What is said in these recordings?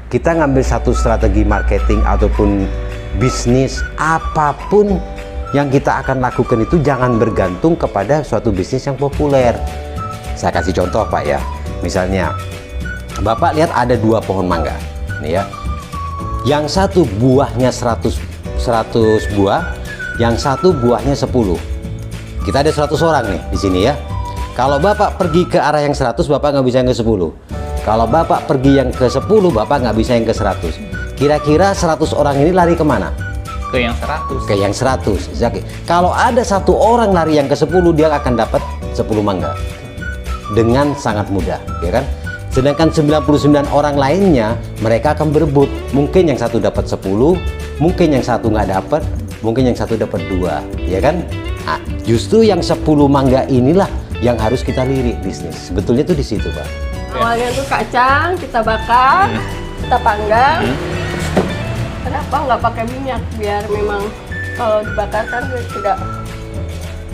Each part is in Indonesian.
kita ngambil satu strategi marketing ataupun bisnis, apapun yang kita akan lakukan itu jangan bergantung kepada suatu bisnis yang populer. Saya kasih contoh Pak ya, misalnya Bapak lihat ada 2 pohon mangga nih ya, yang satu buahnya 100 buah, yang satu buahnya 10. Kita ada 100 orang nih di sini ya. Kalau Bapak pergi ke arah yang 100, Bapak nggak bisa yang ke 10. Kalau Bapak pergi yang ke 10, Bapak nggak bisa yang ke 100. Kira-kira 100 orang ini lari kemana? Ke yang 100. Ke yang 100. Zaki. Kalau ada 1 orang lari yang ke 10, dia akan dapat 10 mangga dengan sangat mudah, ya kan? Sedangkan 99 orang lainnya mereka akan berebut. Mungkin yang satu dapat 10, mungkin yang satu nggak dapat, mungkin yang satu dapat 2, ya kan? Nah, justru yang 10 mangga inilah yang harus kita lirik bisnis. Sebetulnya tuh di situ, Pak. Awalnya tuh kacang kita bakar, kita panggang. Kenapa nggak pakai minyak? Biar memang kalau dibakar kan tidak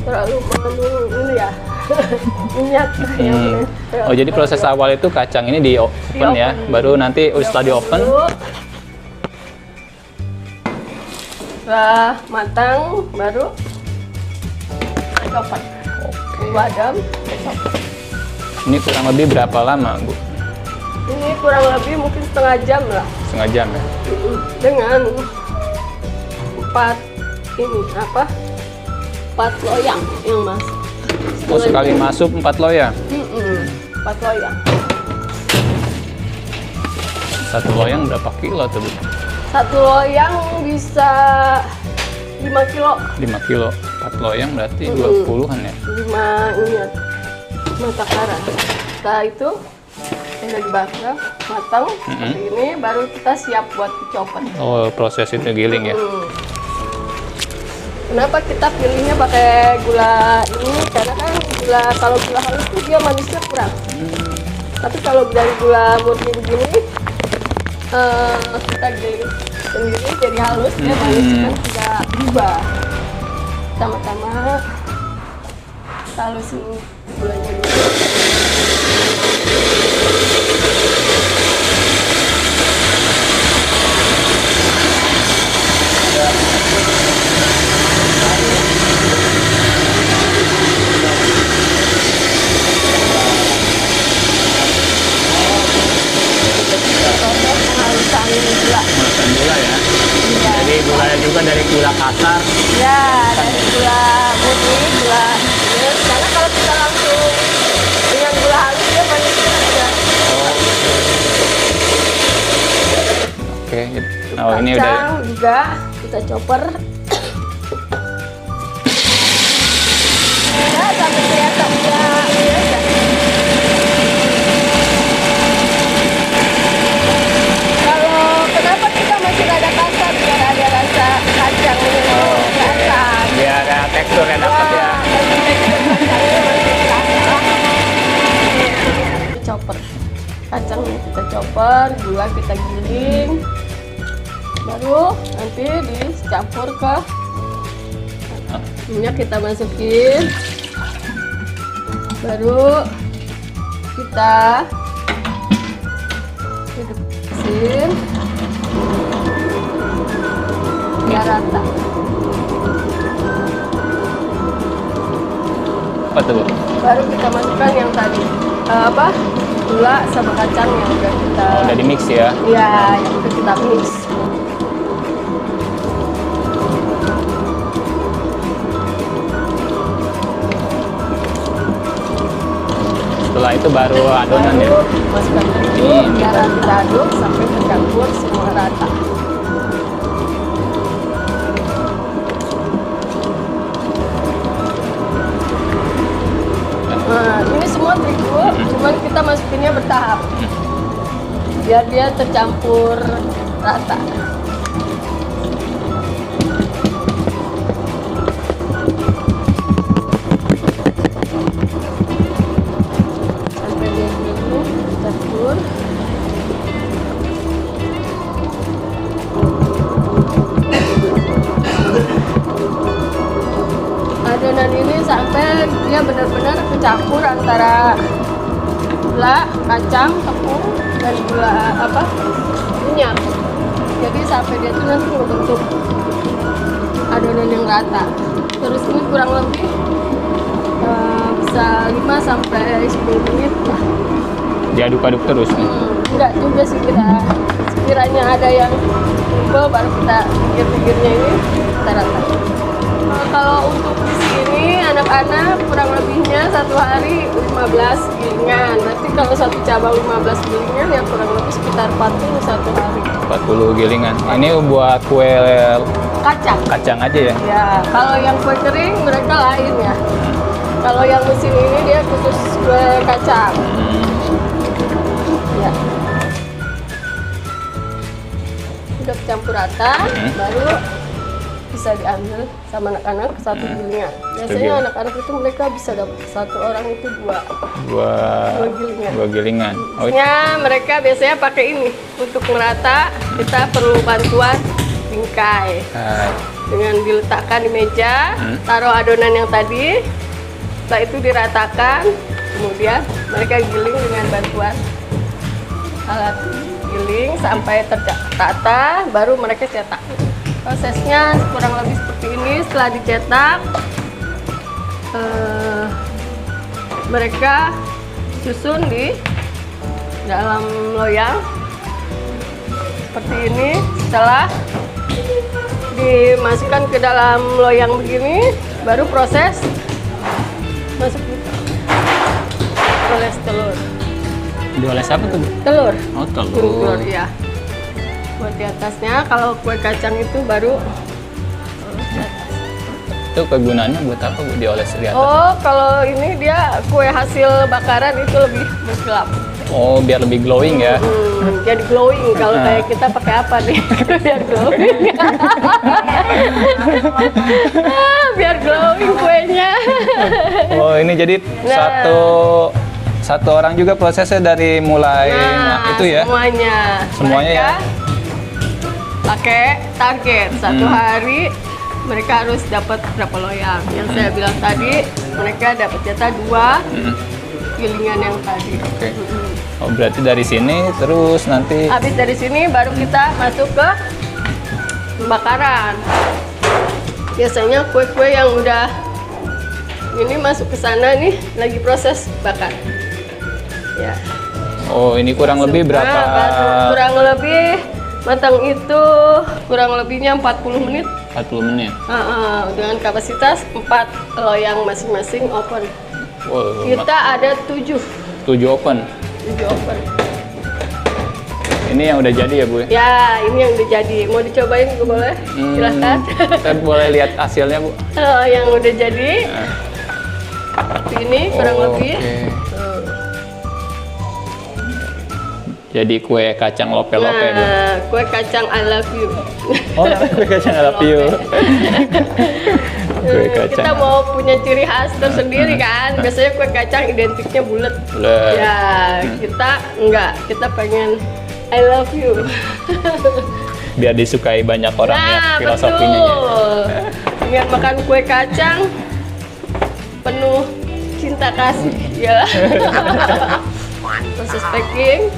terlalu mengandung ini ya minyak. Oh, jadi proses awal itu kacang ini di oven ya, baru nanti setelah di oven. Setelah matang baru copot. Badam, copot. Ini kurang lebih berapa lama, Bu? Ini kurang lebih mungkin setengah jam lah. Setengah jam ya? Dengan 4 loyang yang masuk. Oh, sekali masuk 4 loyang? 4 loyang. 1 loyang berapa kilo tuh, Bu? 1 loyang bisa 5 kilo. 5 kilo. 4 loyang berarti 20-an ya? 5 takaran. Setelah itu udah dibakar matang seperti ini, baru kita siap buat dicopot. Oh, proses itu giling ya? Kenapa kita pilihnya pakai gula ini? Karena kan kalau gula halus itu dia manisnya kurang. Tapi kalau dari gula murni begini, kita giling sendiri jadi halus, dia manisnya kan tidak berubah. Pertama-tama kita halusin gulanya dulu. Penghalusan gula ya? Jadi gulanya juga dari gula kasar? Ya, dari gula murni, gula halus. Karena kalau kita langsung dengan gula halus dia manisnya tidak. Oke. Oh, ini udah. Kacang juga kita chopper. Ya, sampai kelihatan ya. Kalau kenapa kita masih ada kasar biar ada rasa kacang ini kasar. Biar ada teksturnya dapat ya. Chopper kacang kita chopper, gula kita giling, baru nanti dicampur ke minyak, kita masukin, baru kita hidup-hidup biar rata. Apa tuh, Bu? Baru kita masukkan yang tadi gula sama kacang yang udah kita Udah di mix ya? ya yang udah kita mix. Setelah itu baru adonan ya? Baru masukkan dulu biar kita aduk sampai tercampur semua rata. Nah, ini semua terigu, cuman kita masukinnya bertahap biar dia tercampur rata. Sampai dia begini campur. Adonan ini sampai dia benar-benar kecampur antara gula, kacang, tepung, dan minyak. Jadi sampai dia tuh nanti membentuk adonan yang rata. Terus ini kurang lebih bisa 5 sampai 10 menit lah. Diaduk-aduk terus nih. Enggak juga sih, sekiranya ada yang kumpul baru kita pinggir-pinggirnya ini kita rata. Kalau untuk di sini anak-anak kurang lebihnya satu hari 15 gilingan. Nanti kalau satu cabang 15 gilingan ya kurang lebih sekitar 40 satu hari. 40 gilingan. Ini buat kue Kacang aja ya? ya, kalau yang kue kering mereka lain ya. Kalau yang mesin ini dia khusus kue kacang ya. Udah campur rata, baru bisa diambil sama anak-anak satu gilingan. Biasanya anak-anak itu mereka bisa dapat satu orang itu dua gilingan. Dua gilingan. Oh, Ya, mereka biasanya pakai ini untuk merata. Kita perlu bantuan bingkai dengan diletakkan di meja, taruh adonan yang tadi, setelah itu diratakan, kemudian mereka giling dengan bantuan alat giling sampai tertata, baru mereka cetak. Prosesnya kurang lebih seperti ini. Setelah dicetak, mereka susun di dalam loyang seperti ini. Setelah dimasukkan ke dalam loyang begini, baru proses masuk oles telur. dioles apa tuh, Bu? Telur. Oh, Telur ya. Buat di atasnya, kalau kue kacang itu baru Itu kegunaannya buat apa, Bu, dioles di atas? Oh, kalau ini dia kue hasil bakaran itu lebih berkilap. Oh, biar lebih glowing ya? Jadi glowing. Kalau kayak kita pakai apa nih? Biar glowing. Biar glowing kuenya. Oh, ini jadi satu orang juga prosesnya dari mulai itu ya? Semuanya ya? Pakai target satu hari mereka harus dapat berapa loyang. Yang saya bilang tadi, mereka dapat jatah 2 gilingan yang tadi. Oke. Oh, berarti dari sini terus nanti Habis dari sini baru kita masuk ke pembakaran. Biasanya kue-kue yang udah ini masuk ke sana nih lagi proses bakar. Ya. Oh, ini kurang lebih berapa? Kurang lebih matang itu kurang lebihnya 40 menit. 40 menit. Dengan kapasitas 4 loyang masing-masing open. Wow, Kita ada 7 open. 7 open. Ini yang udah jadi ya, Bu? Ya, ini yang udah jadi. Mau dicobain juga boleh? Silahkan. Kita boleh lihat hasilnya, Bu? Yang udah jadi. Seperti ini kurang lebih. Oke. Jadi kue kacang lope-lope, Bu? Kue kacang I love you. Oh, kue kacang I love you. Kue kacang. Kita mau punya ciri khas tersendiri kan. Biasanya kue kacang identiknya bulat. Ya, kita enggak. Kita pengen I love you. Biar disukai banyak orang ya filosofinya. Betul. Dengan makan kue kacang penuh cinta kasih. Ya. Proses packing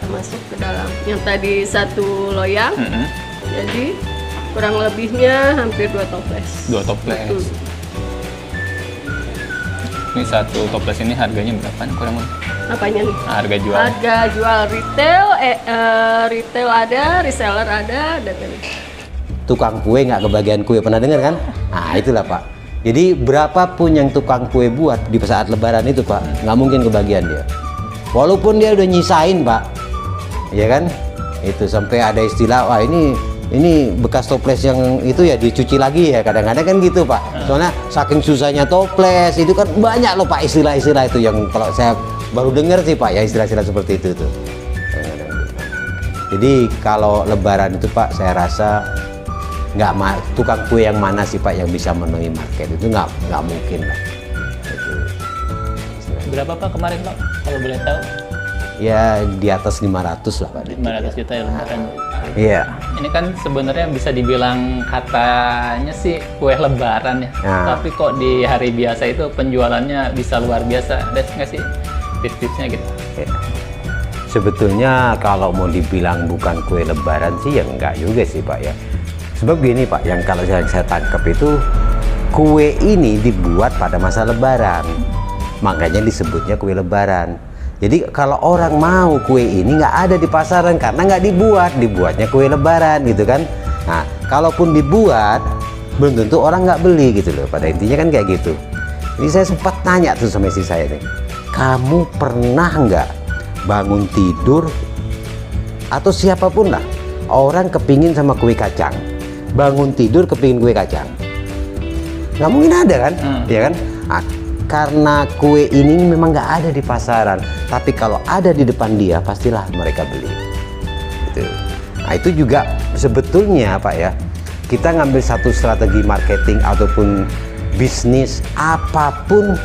masuk ke dalam yang tadi 1 loyang. Jadi kurang lebihnya hampir 2 toples. 2 toples. Ini 1 toples ini harganya berapa nih kurang lebih? Apanya nih? Harga jual. Harga jual retail, retail ada, reseller ada, dan Tukang kue nggak kebagian kue, pernah dengar kan? Nah, itulah Pak. Jadi berapapun yang tukang kue buat di saat lebaran itu Pak, nggak mungkin kebagian dia. Walaupun dia udah nyisain Pak, ya kan? Itu sampai ada istilah, wah ini bekas toples yang itu ya dicuci lagi ya, kadang-kadang kan gitu Pak. Soalnya saking susahnya toples itu kan banyak loh Pak istilah-istilah itu yang kalau saya baru dengar sih Pak ya, istilah-istilah seperti itu tuh. Jadi kalau lebaran itu Pak, saya rasa tukang kue yang mana sih Pak yang bisa memenuhi market itu nggak mungkin lah. Berapa Pak kemarin Pak kalau boleh tahu? Ya di atas 500 lah Pak. 500 juta ya lebaran. Iya. Ini kan sebenarnya bisa dibilang katanya sih kue lebaran ya. Tapi kok di hari biasa itu penjualannya bisa luar biasa. Ada nggak sih tips-tipsnya gitu? Ya. Sebetulnya kalau mau dibilang bukan kue lebaran sih ya enggak juga sih Pak ya. Sebab gini Pak, yang kalau saya tangkap itu kue ini dibuat pada masa lebaran, makanya disebutnya kue lebaran. Jadi kalau orang mau kue ini nggak ada di pasaran karena nggak dibuatnya kue lebaran gitu kan. Nah kalaupun dibuat belum tentu orang nggak beli gitu loh, pada intinya kan kayak gitu. Ini saya sempat tanya tuh sama istri saya nih, kamu pernah nggak bangun tidur atau siapapun lah orang kepingin sama kue kacang, bangun tidur kepingin kue kacang, nggak mungkin ada kan, ya kan? Nah, karena kue ini memang nggak ada di pasaran, tapi kalau ada di depan dia pastilah mereka beli gitu. Nah itu juga sebetulnya Pak ya, kita ngambil satu strategi marketing ataupun bisnis apapun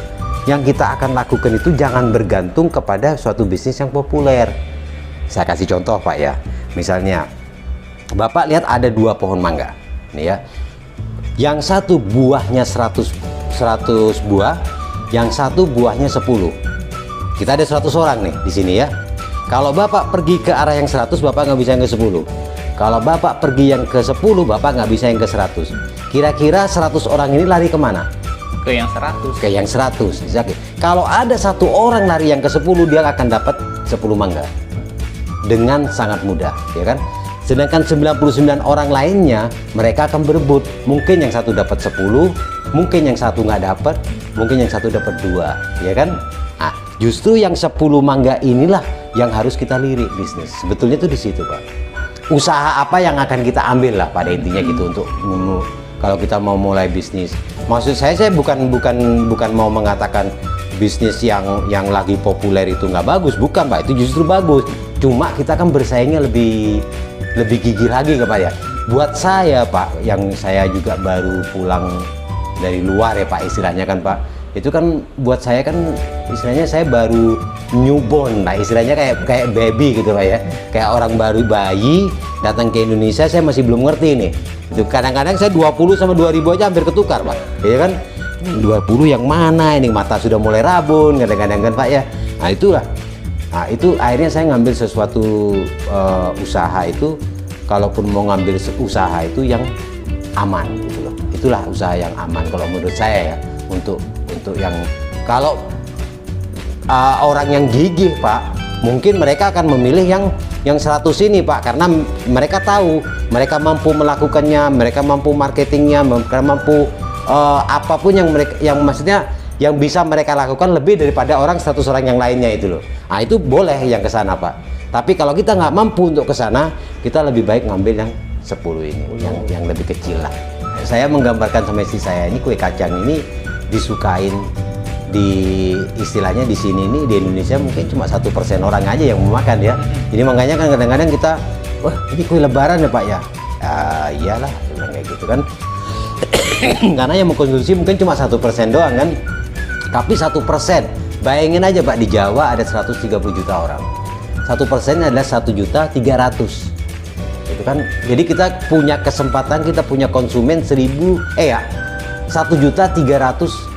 yang kita akan lakukan itu jangan bergantung kepada suatu bisnis yang populer. Saya kasih contoh Pak ya, misalnya Bapak lihat ada 2 pohon mangga nih ya, yang satu buahnya 100 buah, yang satu buahnya 10. Kita ada 100 orang nih di sini ya. Kalau Bapak pergi ke arah yang 100, Bapak nggak bisa yang ke 10. Kalau Bapak pergi yang ke 10, Bapak nggak bisa yang ke 100. Kira-kira 100 orang ini lari kemana? Ke yang 100. Ke yang 100. Kalau ada 1 orang lari yang ke 10, dia akan dapat 10 mangga dengan sangat mudah, ya kan? Sedangkan 99 orang lainnya mereka akan berebut. Mungkin yang satu dapat 10, mungkin yang satu nggak dapat, mungkin yang satu dapat 2, ya kan? Nah, justru yang 10 mangga inilah yang harus kita lirik bisnis. Sebetulnya tuh di situ Pak. Usaha apa yang akan kita ambil lah pada intinya gitu untuk kalau kita mau mulai bisnis. Maksud saya bukan mau mengatakan bisnis yang lagi populer itu nggak bagus, bukan Pak, itu justru bagus. Cuma kita kan bersaingnya lebih gigih lagi Pak ya. Buat saya Pak, yang saya juga baru pulang dari luar ya Pak istilahnya kan Pak, itu kan buat saya kan istilahnya saya baru newborn lah istilahnya, kayak baby gitu Pak ya, kayak orang baru bayi datang ke Indonesia. Saya masih belum ngerti nih. Itu kadang-kadang saya 20 sama 2000 aja hampir ketukar Pak, ya kan? 20 yang mana ini, mata sudah mulai rabun kadang-kadang kan Pak ya. Nah itulah, nah itu akhirnya saya ngambil sesuatu usaha itu, kalaupun mau ngambil usaha itu yang aman gitu loh. Itulah usaha yang aman kalau menurut saya ya, untuk yang kalau orang yang gigih Pak, mungkin mereka akan memilih yang 100 ini Pak, karena mereka tahu mereka mampu melakukannya, mereka mampu marketingnya, mereka mampu apapun yang maksudnya yang bisa mereka lakukan lebih daripada orang 100 orang yang lainnya itu loh. Nah itu boleh yang ke sana Pak. Tapi kalau kita nggak mampu untuk ke sana, kita lebih baik ngambil yang 10 ini, yang lebih kecil lah. Saya menggambarkan sama istri saya, ini kue kacang ini disukain di istilahnya di sini nih di Indonesia mungkin cuma 1% orang aja yang mau makan ya. Jadi makanya kan kadang-kadang kita, wah ini kue lebaran ya Pak ya. Iyalah kayak gitu kan. Karena yang mengkonsumsi mungkin cuma 1% doang kan. Tapi 1%, bayangin aja Pak, di Jawa ada 130 juta orang. 1% adalah 1.300.000. Itu kan. Jadi kita punya kesempatan, kita punya konsumen 1.300.000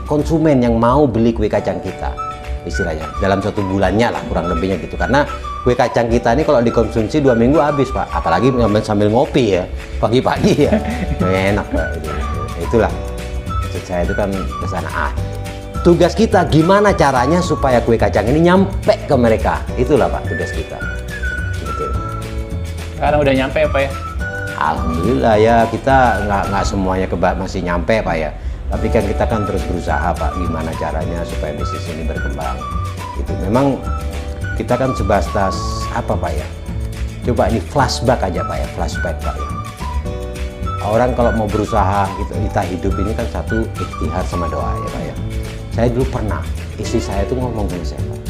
konsumen yang mau beli kue kacang kita istilahnya dalam 1 bulannya lah kurang lebihnya gitu. Karena kue kacang kita ini kalau dikonsumsi 2 minggu habis Pak, apalagi sambil ngopi ya pagi-pagi ya. Enak Pak itu. Itulah maksud saya itu kan ke sana. Tugas kita gimana caranya supaya kue kacang ini nyampe ke mereka, itulah Pak tugas kita gitu. Sekarang udah nyampe ya Pak ya? Alhamdulillah ya, kita nggak semuanya masih nyampe Pak ya. Tapi kan kita kan terus berusaha Pak, gimana caranya supaya bisnis ini berkembang. Itu memang kita kan sebatas apa Pak ya? Coba ini flashback aja Pak ya, flashback Pak ya. Orang kalau mau berusaha gitu, kita hidup ini kan satu ikhtiar sama doa ya Pak ya. Saya dulu pernah, istri saya tuh ngomong sama saya Pak,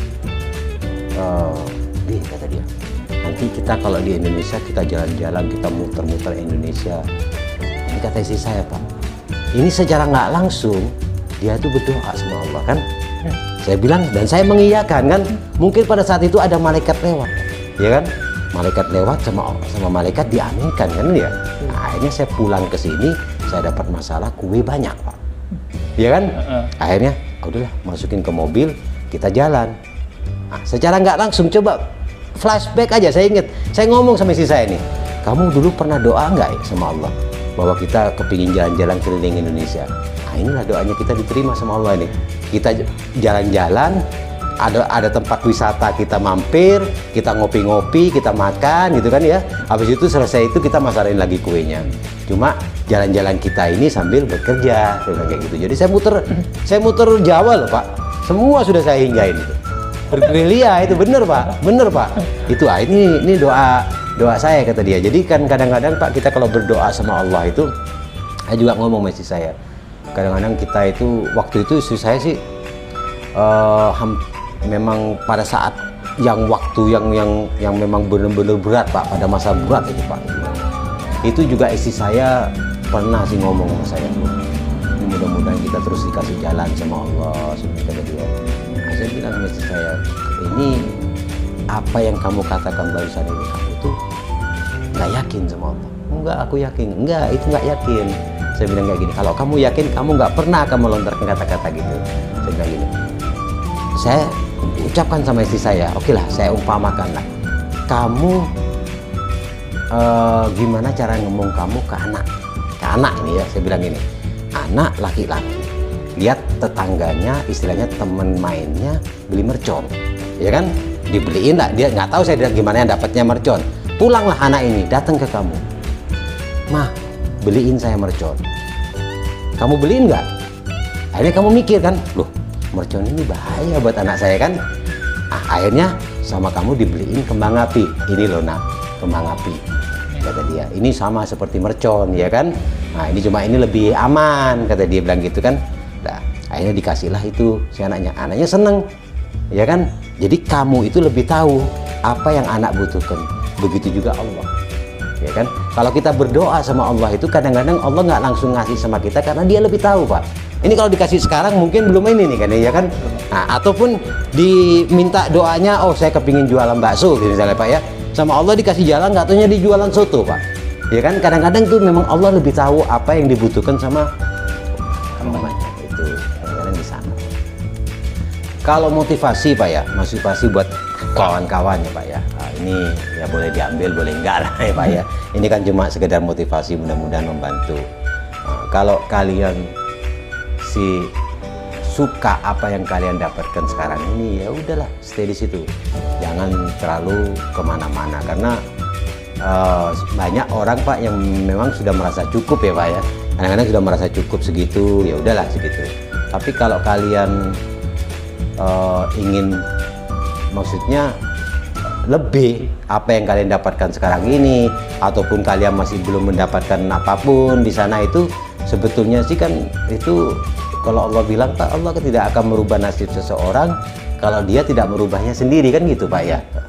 kata dia, nanti kita kalau di Indonesia kita jalan-jalan, kita muter-muter Indonesia. Ini kata istri saya Pak, ini secara nggak langsung dia tuh berdoa sama Allah kan. Saya bilang dan saya mengiyakan kan. Mungkin pada saat itu ada malaikat lewat, ya kan? Malaikat lewat sama malaikat diaminkan kan ya. Nah, akhirnya saya pulang ke sini, saya dapat masalah kue banyak Pak, ya kan? Akhirnya udahlah masukin ke mobil, kita jalan. Nah, secara nggak langsung coba flashback aja, saya inget, saya ngomong sama istri saya nih, kamu dulu pernah doa nggak ya sama Allah bahwa kita kepingin jalan-jalan keliling Indonesia? Nah, inilah doanya kita diterima sama Allah nih. Kita jalan-jalan, ada tempat wisata kita mampir, kita ngopi-ngopi, kita makan gitu kan ya. Habis itu selesai itu kita masakin lagi kuenya. Cuma jalan-jalan kita ini sambil bekerja, kayak gitu. Jadi saya muter Jawa loh Pak. Semua sudah saya hinggain itu. Bergerilya itu bener Pak, bener Pak. Itu ini doa saya kata dia. Jadi kan kadang-kadang Pak kita kalau berdoa sama Allah itu, saya juga ngomong sama istri saya. Kadang-kadang kita itu waktu itu istri saya sih memang pada saat waktu yang memang benar-benar berat Pak, pada masa berat itu Pak. Itu juga istri saya pernah sih ngomong sama saya, ini mudah-mudahan kita terus dikasih jalan sama Allah, kata dia. Nah, saya bilang sama istri saya, ini apa yang kamu katakan barusan ini, kamu tuh nggak yakin sama Allah. Enggak, aku yakin. Enggak, itu nggak yakin. Saya bilang kayak gini, kalau kamu yakin, kamu nggak pernah akan melontarkan kata-kata gitu. Saya bilang gini, saya ucapkan sama istri saya, oke lah, saya umpamakan lah, kamu gimana cara ngomong kamu ke anak ini ya, saya bilang gini, anak laki-laki lihat tetangganya, istilahnya temen mainnya beli mercon, ya kan, dibeliin lah, dia nggak tahu saya gimana yang dapatnya mercon, pulanglah anak ini datang ke kamu, mah beliin saya mercon, kamu beliin nggak? Akhirnya kamu mikir kan, loh mercon ini bahaya buat anak saya kan. Akhirnya sama kamu dibeliin kembang api, ini loh nak, kembang api, kata dia, ini sama seperti mercon ya kan. Nah ini cuma ini lebih aman, kata dia bilang gitu kan. Nah, akhirnya dikasihlah itu si anaknya seneng ya kan. Jadi kamu itu lebih tahu apa yang anak butuhkan, begitu juga Allah ya kan. Kalau kita berdoa sama Allah itu kadang-kadang Allah nggak langsung ngasih sama kita karena dia lebih tahu Pak. Ini kalau dikasih sekarang mungkin belum ini nih kan ya kan. Nah, ataupun diminta doanya, oh saya kepingin jualan bakso gitu misalnya Pak ya, sama Allah dikasih jalan, nggak taunya dijualan soto Pak ya kan. Kadang-kadang tuh memang Allah lebih tahu apa yang dibutuhkan sama hambanya, itu kadang-kadang di sana. Kalau motivasi Pak ya, motivasi buat kawan-kawan ya Pak ya, nah, ini ya boleh diambil boleh enggak lah ya Pak ya, ini kan cuma sekedar motivasi, mudah-mudahan membantu. Nah, kalau kalian suka apa yang kalian dapatkan sekarang ini, ya udahlah stay di situ, jangan terlalu kemana-mana karena banyak orang Pak yang memang sudah merasa cukup ya Pak ya, kadang-kadang sudah merasa cukup segitu, ya udahlah segitu. Tapi kalau kalian ingin maksudnya lebih apa yang kalian dapatkan sekarang ini, ataupun kalian masih belum mendapatkan apapun di sana, itu sebetulnya sih kan itu kalau Allah bilang Pak, Allah tidak akan merubah nasib seseorang kalau dia tidak merubahnya sendiri kan gitu Pak ya. Nah.